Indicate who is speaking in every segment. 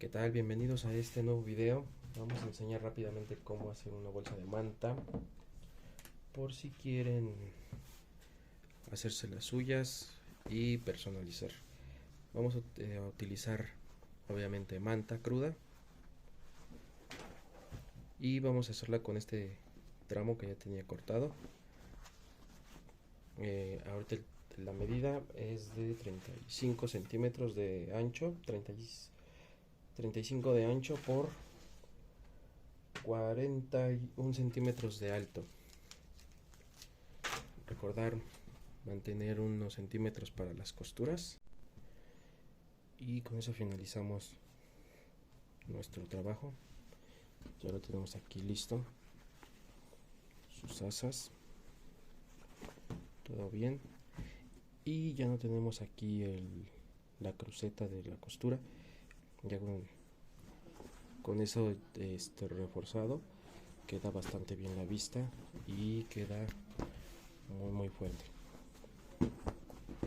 Speaker 1: ¿Qué tal? Bienvenidos a este nuevo video. Vamos a enseñar rápidamente cómo hacer una bolsa de manta, por si quieren hacerse las suyas y personalizar. Vamos a utilizar obviamente manta cruda y vamos a hacerla con este tramo que ya tenía cortado. Ahorita la medida es de 35 centímetros de ancho, 35 de ancho por 41 centímetros de alto. Recordar mantener unos centímetros para las costuras, y con eso finalizamos nuestro trabajo. Ya lo tenemos aquí listo, sus asas, todo bien, y ya no tenemos aquí la cruceta de la costura. Ya con eso reforzado queda bastante bien la vista y queda muy fuerte.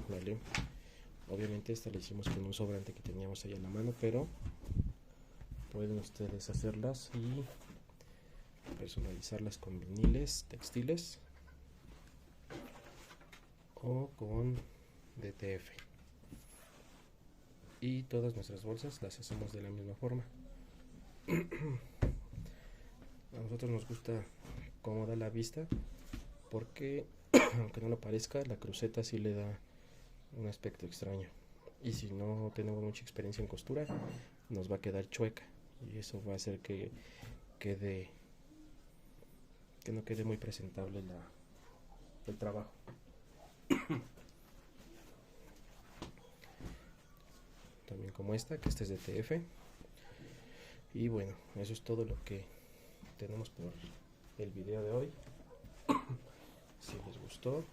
Speaker 1: Vale, obviamente esta la hicimos con un sobrante que teníamos ahí a la mano, pero pueden ustedes hacerlas y personalizarlas con viniles textiles o con DTF. Y todas nuestras bolsas las hacemos de la misma forma. A nosotros nos gusta cómo da la vista, porque aunque no lo parezca, la cruceta sí le da un aspecto extraño, y si no tenemos mucha experiencia en costura nos va a quedar chueca, y eso va a hacer que no quede muy presentable el trabajo. También como esta, que este es de TF. Y bueno, eso es todo lo que tenemos por el video de hoy. Si les gustó,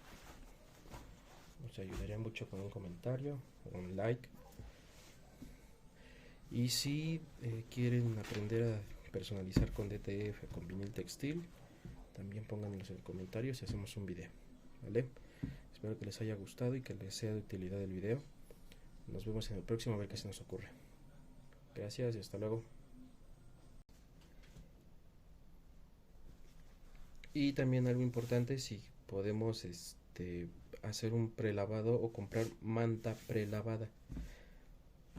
Speaker 1: nos ayudaría mucho con un comentario, un like. Y si quieren aprender a personalizar con DTF, con vinil textil, también pónganlos en comentarios y hacemos un video, ¿vale? Espero que les haya gustado y que les sea de utilidad el video. Nos vemos en el próximo, a ver qué se nos ocurre. Gracias y hasta luego. Y también algo importante, si podemos hacer un prelavado o comprar manta prelavada,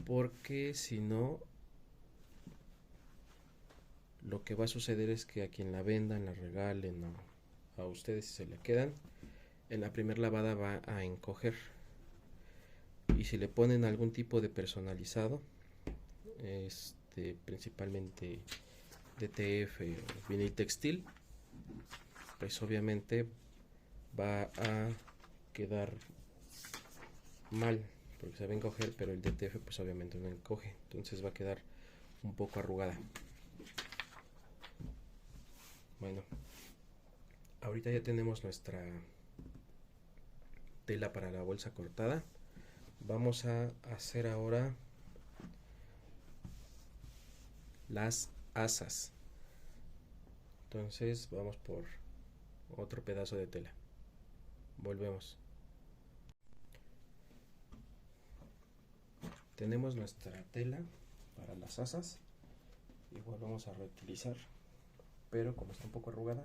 Speaker 1: porque si no, lo que va a suceder es que a quien la vendan, la regalen, o a ustedes si se la quedan, en la primera lavada va a encoger. Y si le ponen algún tipo de personalizado, principalmente DTF o vinil textil, pues obviamente va a quedar mal, porque se va a encoger, pero el DTF pues obviamente no encoge, entonces va a quedar un poco arrugada. Bueno, ahorita ya tenemos nuestra tela para la bolsa cortada. Vamos a hacer ahora las asas. Entonces vamos por otro pedazo de tela. Volvemos. Tenemos nuestra tela para las asas. Igual vamos a reutilizar, pero como está un poco arrugada,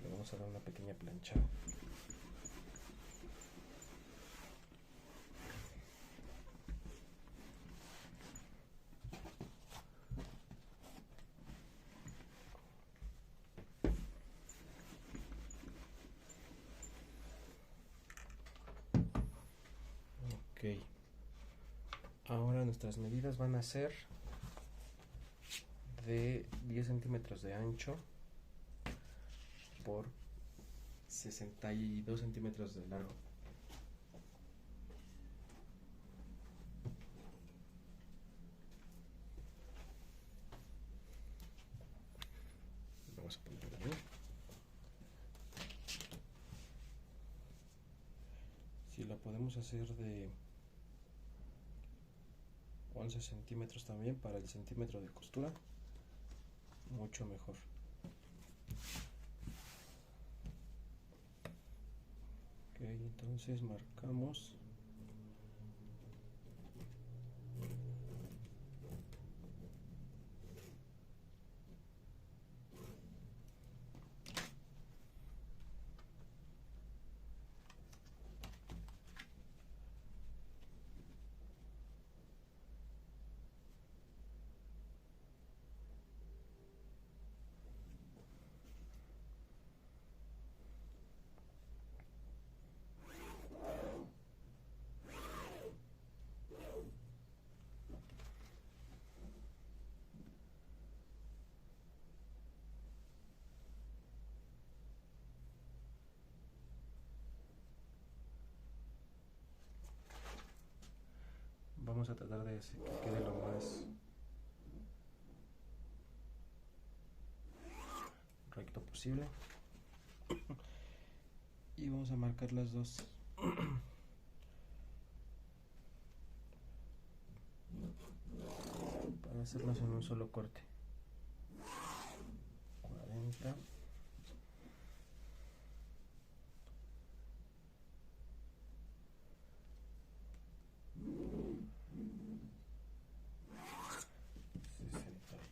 Speaker 1: le vamos a dar una pequeña planchada. Ok, ahora nuestras medidas van a ser de 10 centímetros de ancho por 62 centímetros de largo. Vamos a ponerlo ahí. Si la podemos hacer de 11 centímetros también para el centímetro de costura, mucho mejor. Ok, entonces marcamos vamos a tratar de que quede lo más recto posible. Y vamos a marcar las dos. Para hacernos en un solo corte. 40.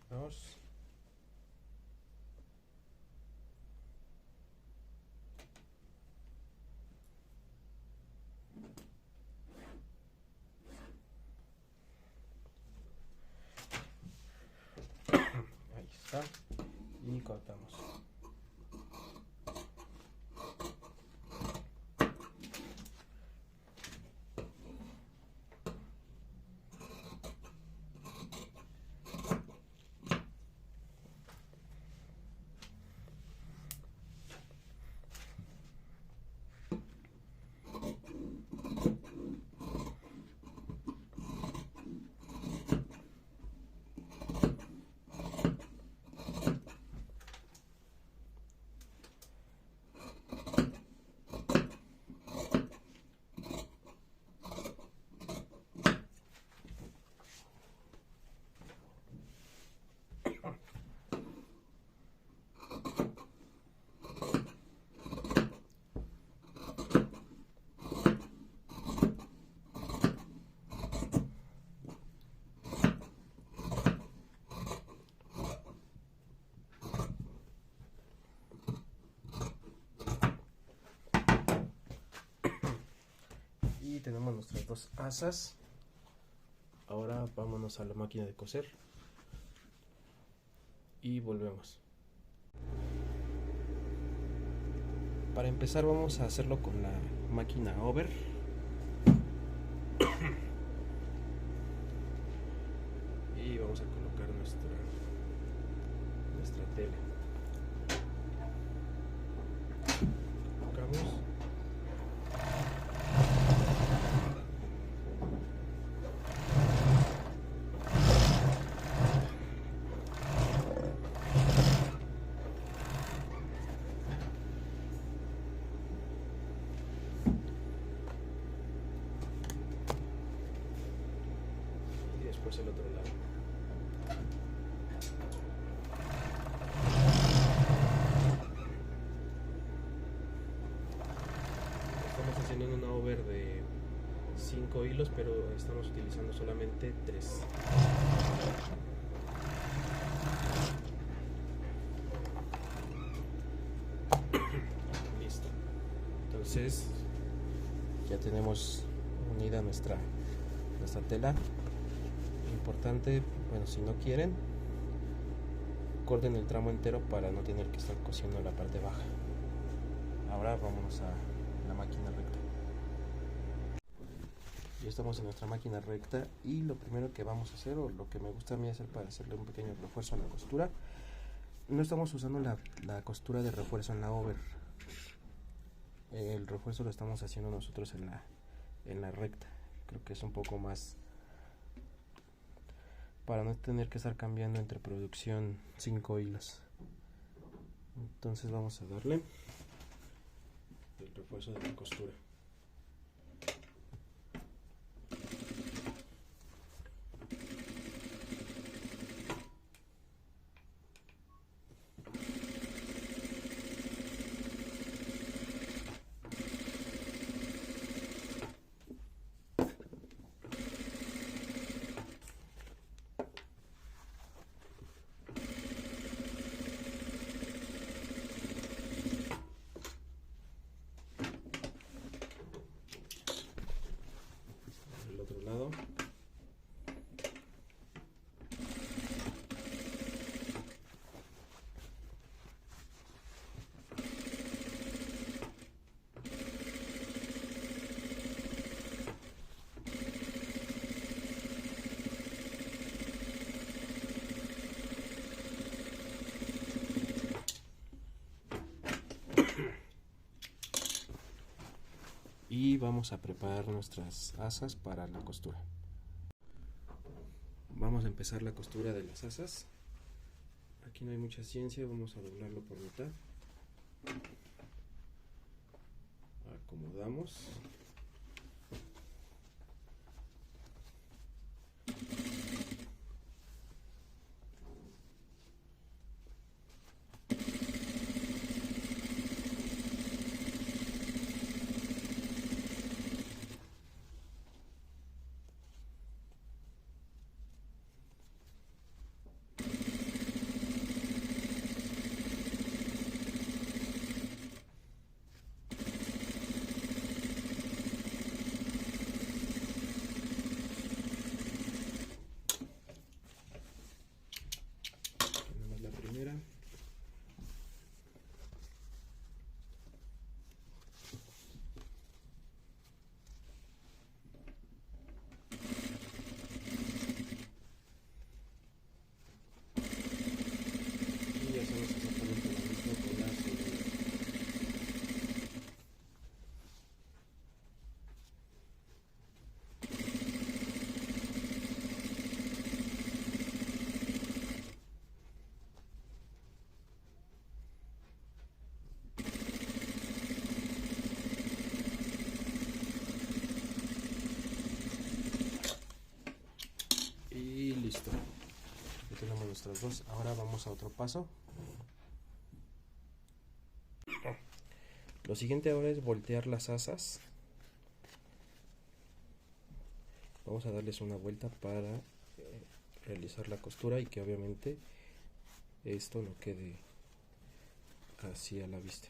Speaker 1: 62. Ahí está. Y cortamos. Y tenemos nuestras dos asas. Ahora vámonos a la máquina de coser y volvemos. Para empezar vamos a hacerlo con la máquina over. Y vamos a colocar nuestra tela. Colocamos. Después el otro lado. Estamos haciendo una over de 5 hilos, pero estamos utilizando solamente 3. Listo. Entonces ya tenemos unida nuestra tela. Importante, bueno, si no quieren, corten el tramo entero para no tener que estar cosiendo la parte baja. Ahora vámonos a la máquina recta. Ya estamos en nuestra máquina recta y lo primero que vamos a hacer, o lo que me gusta a mí hacer para hacerle un pequeño refuerzo a la costura, no estamos usando la costura de refuerzo en la over. El refuerzo lo estamos haciendo nosotros en la recta. Creo que es un poco más, para no tener que estar cambiando entre producción 5 hilos. Entonces vamos a darle el refuerzo de la costura. Lado. Y vamos a preparar nuestras asas para la costura. Vamos a empezar la costura de las asas. Aquí no hay mucha ciencia, vamos a doblarlo por mitad. Acomodamos. Listo, ya tenemos nuestras dos. Ahora vamos a otro paso. Lo siguiente ahora es voltear las asas. Vamos a darles una vuelta para realizar la costura y que obviamente esto no quede así a la vista.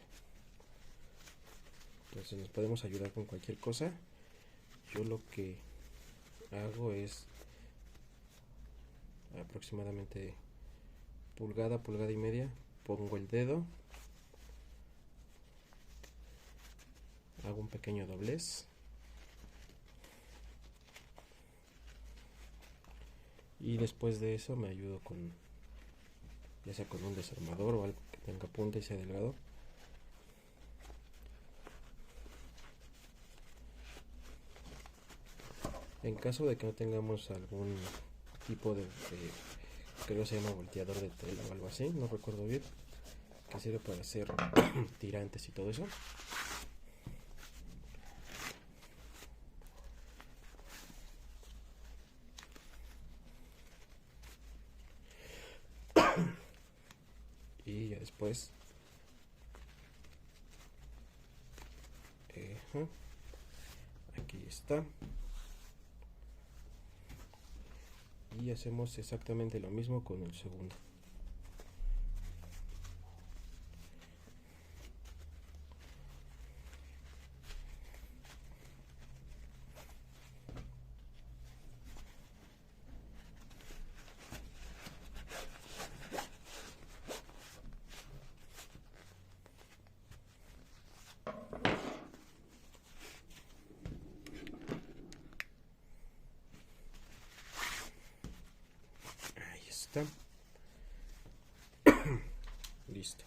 Speaker 1: Entonces nos podemos ayudar con cualquier cosa. Yo lo que hago es aproximadamente pulgada y media, pongo el dedo, hago un pequeño doblez y después de eso me ayudo con, ya sea con un desarmador o algo que tenga punta y sea delgado. En caso de que no tengamos algún tipo de creo que se llama volteador de tela o algo así, no recuerdo bien, que sirve para hacer tirantes y todo eso. Y ya después aquí está. Y hacemos exactamente lo mismo con el segundo. Listo.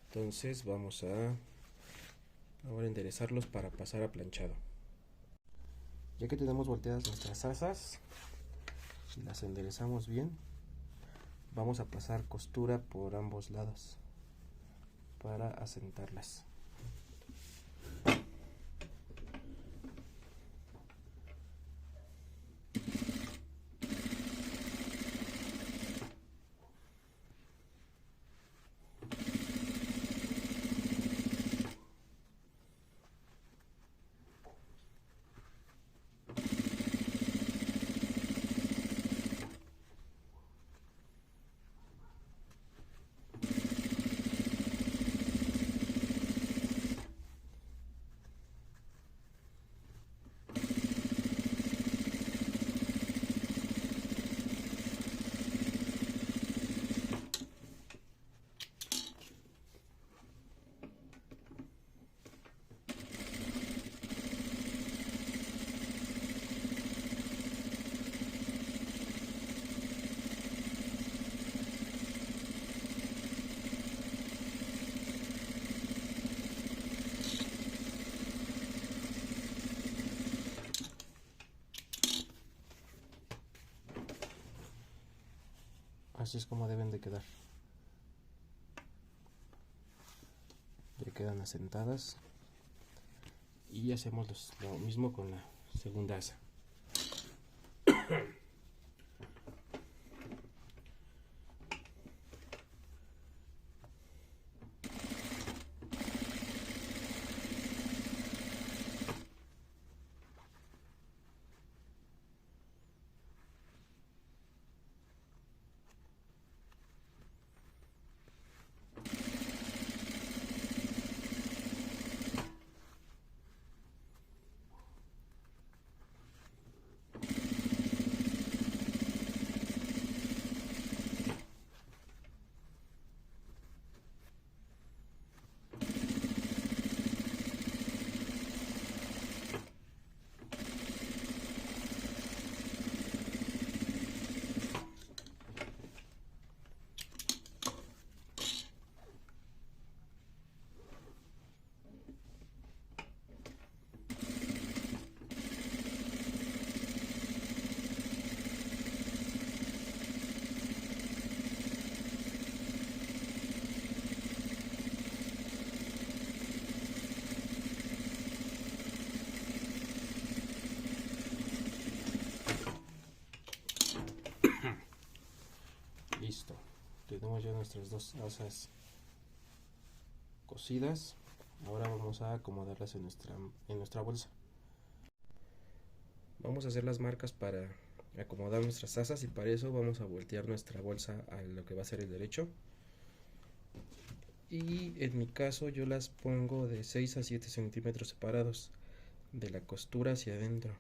Speaker 1: Entonces vamos a ahora enderezarlos para pasar a planchado. Ya que tenemos volteadas nuestras asas y las enderezamos bien, vamos a pasar costura por ambos lados para asentarlas. Así es como deben de quedar. Ya quedan asentadas. Y hacemos lo mismo con la segunda asa. Listo, tenemos ya nuestras dos asas cosidas. Ahora vamos a acomodarlas en nuestra bolsa. Vamos a hacer las marcas para acomodar nuestras asas, y para eso vamos a voltear nuestra bolsa a lo que va a ser el derecho. Y en mi caso yo las pongo de 6 a 7 centímetros separados de la costura hacia adentro.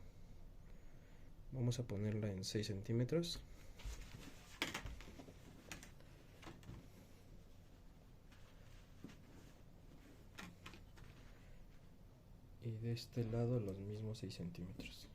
Speaker 1: Vamos a ponerla en 6 centímetros. Y de este lado los mismos 6 centímetros.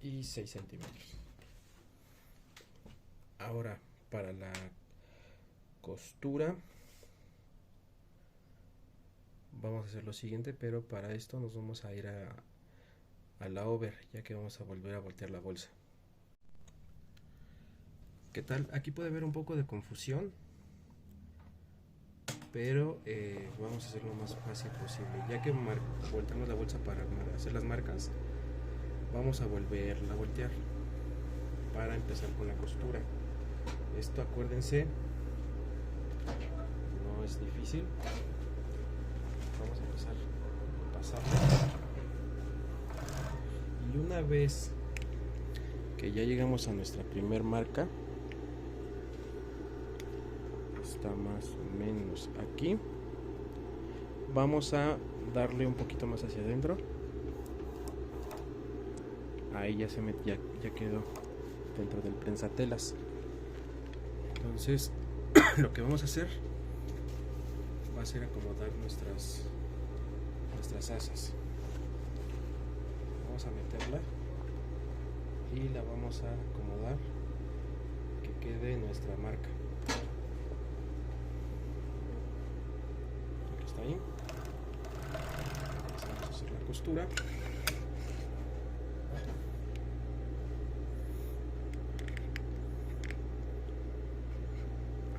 Speaker 1: Y 6 centímetros. Ahora para la costura vamos a hacer lo siguiente, pero para esto nos vamos a ir a la over, ya que vamos a volver a voltear la bolsa. ¿Qué tal? Aquí puede haber un poco de confusión, pero vamos a hacer lo más fácil posible. Ya que volteamos la bolsa para hacer las marcas, vamos a volverla a voltear para empezar con la costura. Esto, acuérdense, no es difícil. Vamos a empezar a pasarla, y una vez que ya llegamos a nuestra primer marca, está más o menos aquí, vamos a darle un poquito más hacia adentro. Ahí ya ya quedó dentro del prensatelas. Entonces lo que vamos a hacer va a ser acomodar nuestras asas. Vamos a meterla y la vamos a acomodar que quede nuestra marca. Aquí está ahí. Vamos a hacer la costura.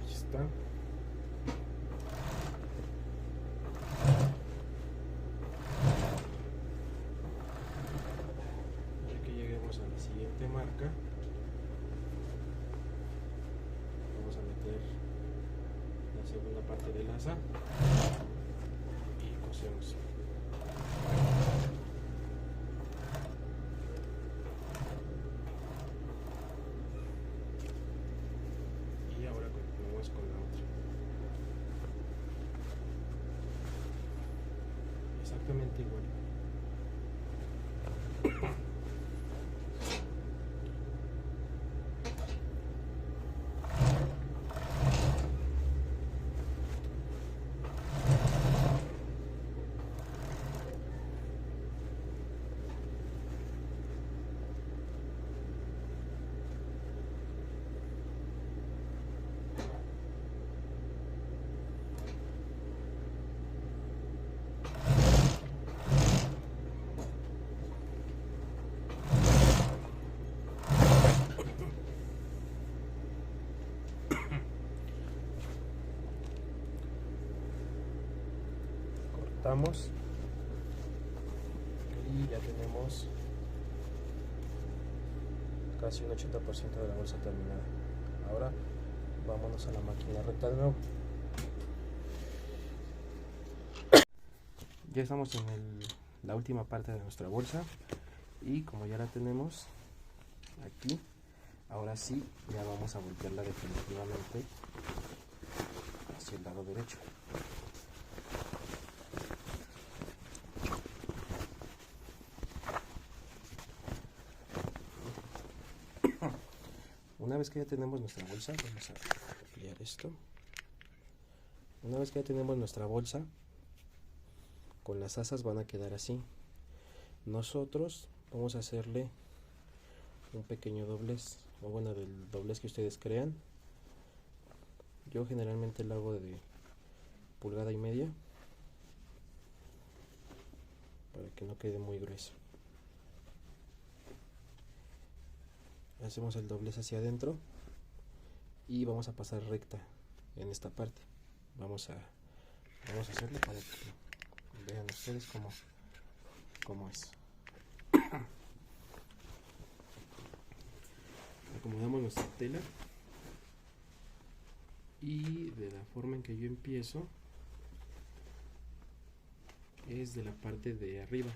Speaker 1: Ahí está. Marca, vamos a meter la segunda parte del asa y cosemos. Y ahora continuamos con la otra. Exactamente igual. cortamos y ya tenemos casi un 80% de la bolsa terminada. Ahora vámonos a la máquina recta de nuevo. Ya estamos en la última parte de nuestra bolsa y como ya la tenemos aquí, ahora sí ya vamos a voltearla definitivamente hacia el lado derecho. Una vez que ya tenemos nuestra bolsa, vamos a ampliar esto. Una vez que ya tenemos nuestra bolsa, con las asas van a quedar así. Nosotros vamos a hacerle un pequeño doblez, o bueno, del doblez que ustedes crean. Yo generalmente lo hago de 1,5 pulgadas para que no quede muy grueso. Hacemos el doblez hacia adentro y vamos a pasar recta en esta parte. Vamos a hacerlo para que vean ustedes cómo es. Acomodamos nuestra tela y de la forma en que yo empiezo es de la parte de arriba.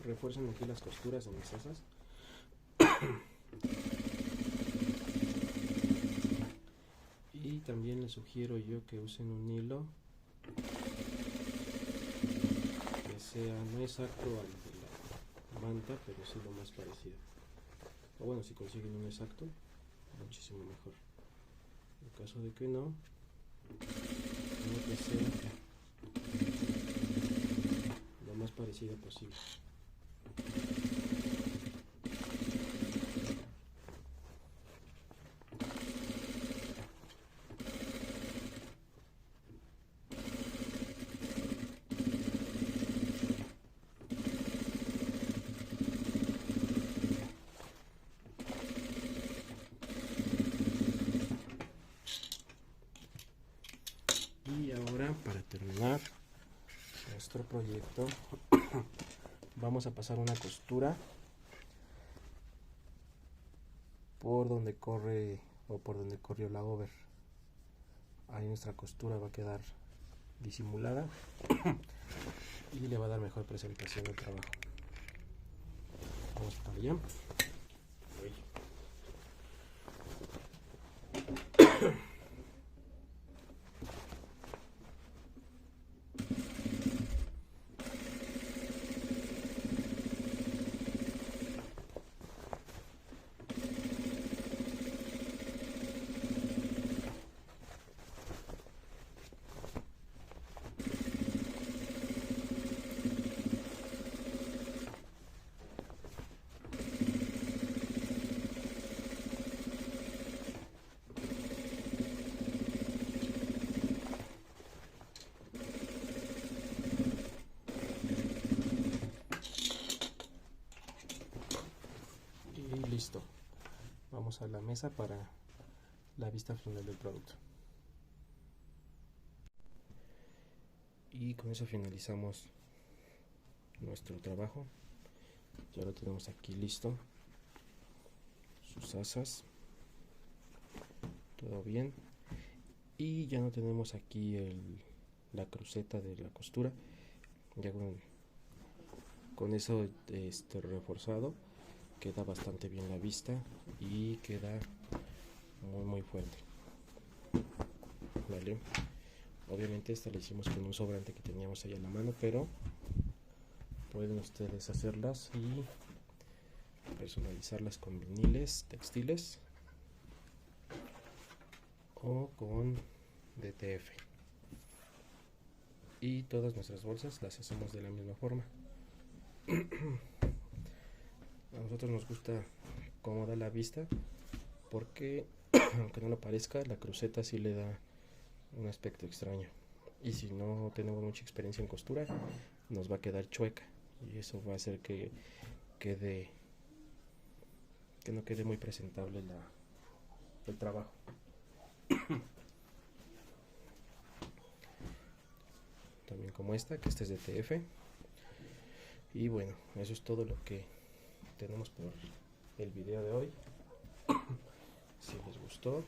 Speaker 1: Refuerzan aquí las costuras en las asas. Y también les sugiero yo que usen un hilo que sea no exacto al de la manta, pero sí lo más parecido. O bueno, si consiguen uno exacto, muchísimo mejor. En caso de que no, uno que sea lo más parecido posible. Y ahora, para terminar nuestro proyecto, vamos a pasar una costura por donde corre o por donde corrió la over. Ahí nuestra costura va a quedar disimulada y le va a dar mejor presentación al trabajo. Vamos para allá. Listo, vamos a la mesa para la vista final del producto. Y con eso finalizamos nuestro trabajo. Ya lo tenemos aquí listo, sus asas, todo bien, y ya no tenemos aquí la cruceta de la costura. Ya con eso reforzado queda bastante bien la vista y queda muy fuerte. ¿vale? Obviamente esta la hicimos con un sobrante que teníamos ahí a la mano, pero pueden ustedes hacerlas y personalizarlas con viniles textiles o con DTF. Y todas nuestras bolsas las hacemos de la misma forma. A nosotros nos gusta cómo da la vista, porque aunque no lo parezca, la cruceta sí le da un aspecto extraño, y si no tenemos mucha experiencia en costura nos va a quedar chueca, y eso va a hacer que no quede muy presentable el trabajo. También como esta, que este es de TF. Y bueno, eso es todo lo que tenemos por el video de hoy. Si les gustó,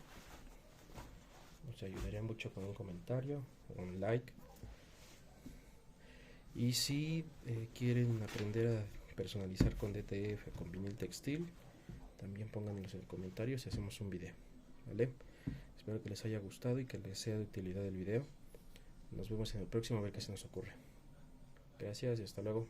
Speaker 1: nos ayudaría mucho con un comentario, un like. Y si quieren aprender a personalizar con DTF, con vinil textil, también pónganlos en comentarios y hacemos un video, ¿vale? Espero que les haya gustado y que les sea de utilidad el video. Nos vemos en el próximo, a ver qué se nos ocurre. Gracias y hasta luego.